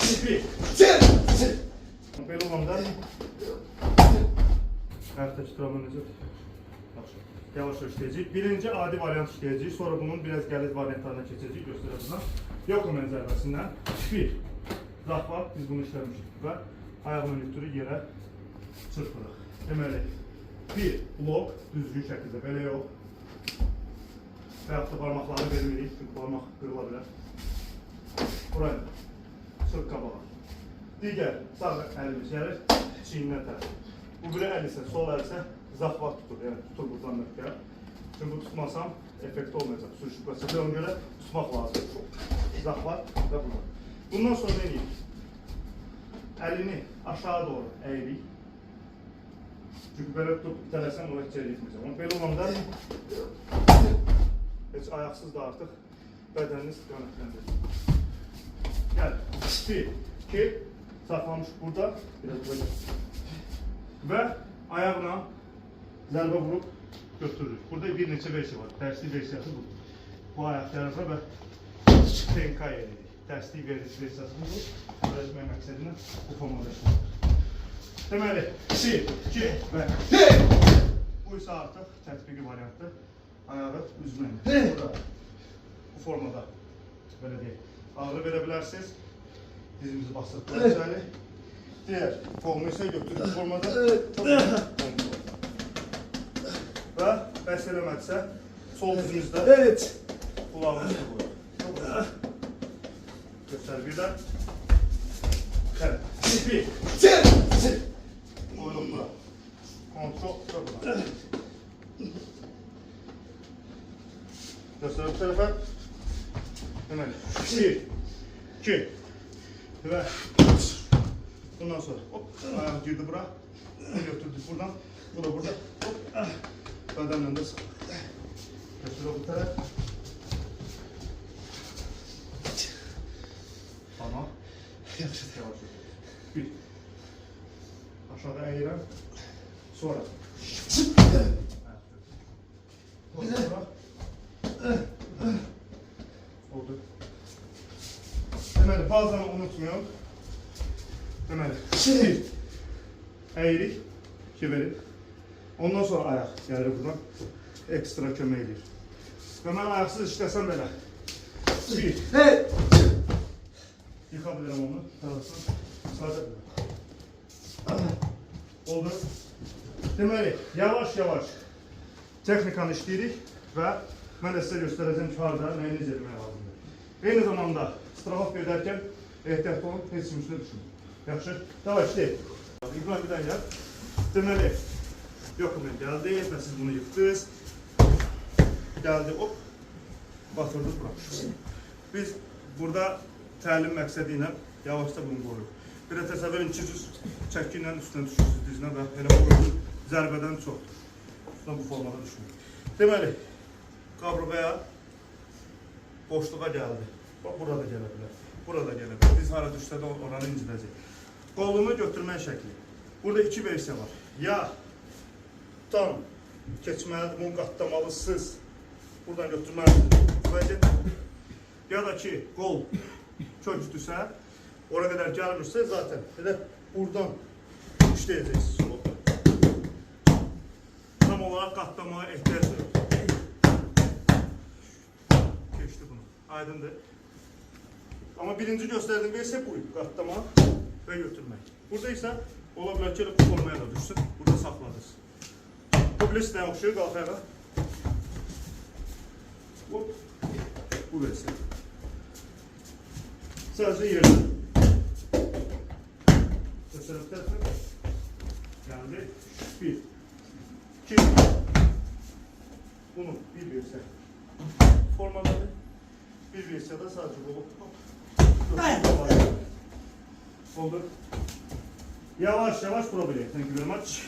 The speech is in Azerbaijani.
Bir. Böyle olanda ayaqdakı travma necə? Yaxşı. Yavaş işləyəcəyik. Birinci adi variant işləyəcəyik. Sonra bunun biraz gəlir variantlarına keçəcəyik. Göstərəcəm. Yoxlamayın zərbəsindən. Bir. Zat var. Biz bunu işləmişik və ayağını götürür yerə çırpırıq. Deməli, bir blok düzgün şəkildə, belə yox. Və yaxud da barmaqlarını vermirik, çünki barmaq qırıla bilər. Buraya, çırp qabağa. Digər sağ əlimiz gəlir, çiyninə tərəf. Bu biri əl isə, sol əl isə zahvat tutur, yəni tutur buradan möhkəm. Çünki bu tutmasam, effekt olmayacaq, sürüşüb qaçacaq. Ona görə tutmaq lazım. Zahvat və buradan. Bundan sonra nə edeyim? Əlini aşağı doğru əyirik. Çünki belə tutub itələsəm, ona heç yer yetməyəcəm. Amma belə olanda heç ayaqsız da artıq bədəniniz qanətləndir. Gəl, bir, iki, saxlamış burada, biraz burada. Və ayaqla zərbə vurub götürürük. Burada bir neçə versiya var. Dərslik versiyası budur. Bu ayaq tərəfə və tenka yeririk. Dərslik versiyası budur. Öyrətmək məqsədilə bu formada işlədir. Deməli, 1, 2 və bu isə artıq tətbiqi variantdır. Ayağı üzmə ilə. Bu formada, belə deyək. Ağrı verə bilərsiniz. Dizimizi basıb qoyacaq. Digər kolumu isə götürür formada. Və bəs eləmədirsə, sol dizimizdə qulağımızı qoyur. Göstər bir də. Gəl. 1, 2, qoyuruq bura. Kontrol və bura. Göstər bu tərəfə. Deməli, 1, 2 və bundan sonra hop, ayağı girdi bura. Bunu götürdük buradan. Bu da burada. Hop, bədənlə də sıxır. Götürür bu tərəf. Tamam. Yavaş. Bir. Aşağıda əyirəm. Sonra. Oldu. Deməli, bazılarını unutmayın. Deməli, bir. Əyirik, iki verib. Ondan sonra ayaq gəlir buradan. Ekstra kömək edir. Və mən ayaqsız işləsəm belə. Bir. Yıxa bilirəm onu. Sadəcə bilirəm. Oldu. Deməli, yavaş-yavaş texnikanı işləyirik və mən də sizə göstərəcəm ki, harada nəyi necə etmək lazımdır. Eyni zamanda strafat edərkən ehtiyatlı olun, heç kim üstünə düşünün. Yaxşı, davay işləyək. İbrahim bir dənə gəl. Deməli, yoxum, gəldi və siz bunu yıxdınız. Gəldi, hop, batırdıq bura. Biz burada təlim məqsədi ilə yavaşca bunu qoyuruq. Bir də təsəvvürün ki, çəki ilə üstünə düşürsünüz dizinə və elə bu zərbədən çoxdur. Üstünə bu formada düşünün. Deməli, qabrıqaya boşluğa gəldi. Burada gələ bilər. Burada gələ bilər. Biz hara düşsə də oranı incidəcək. Qolunu götürmək şəkli. Burada iki versiya var. Ya tam keçməlidir, bunu qatlamalısınız. Buradan götürməlidir. Ya da ki, qol kökdürsə, ora qədər gəlmirsə, zaten elə buradan işləyəcəksiniz. Tam olaraq qatlamaya ehtiyac yox. Keçdi bunu. Aydındır. Amma birinci göstərdiyim versiya buydu. Qatlama və götürmək. Burada isə ola bilər ki, bu formaya da düşsün. Burada saxladınız. Bu bilirsinə oxşuyur, qalx ayağa. Hop. Bu versiya. Sadəcə yerdə. Göstərək tərəfə. Gəldi. Bir. İki. Bunu bir versiya formadadır. Bir versiyada sadəcə bu. Oldu. Yavaş-yavaş problem. Thank you very much.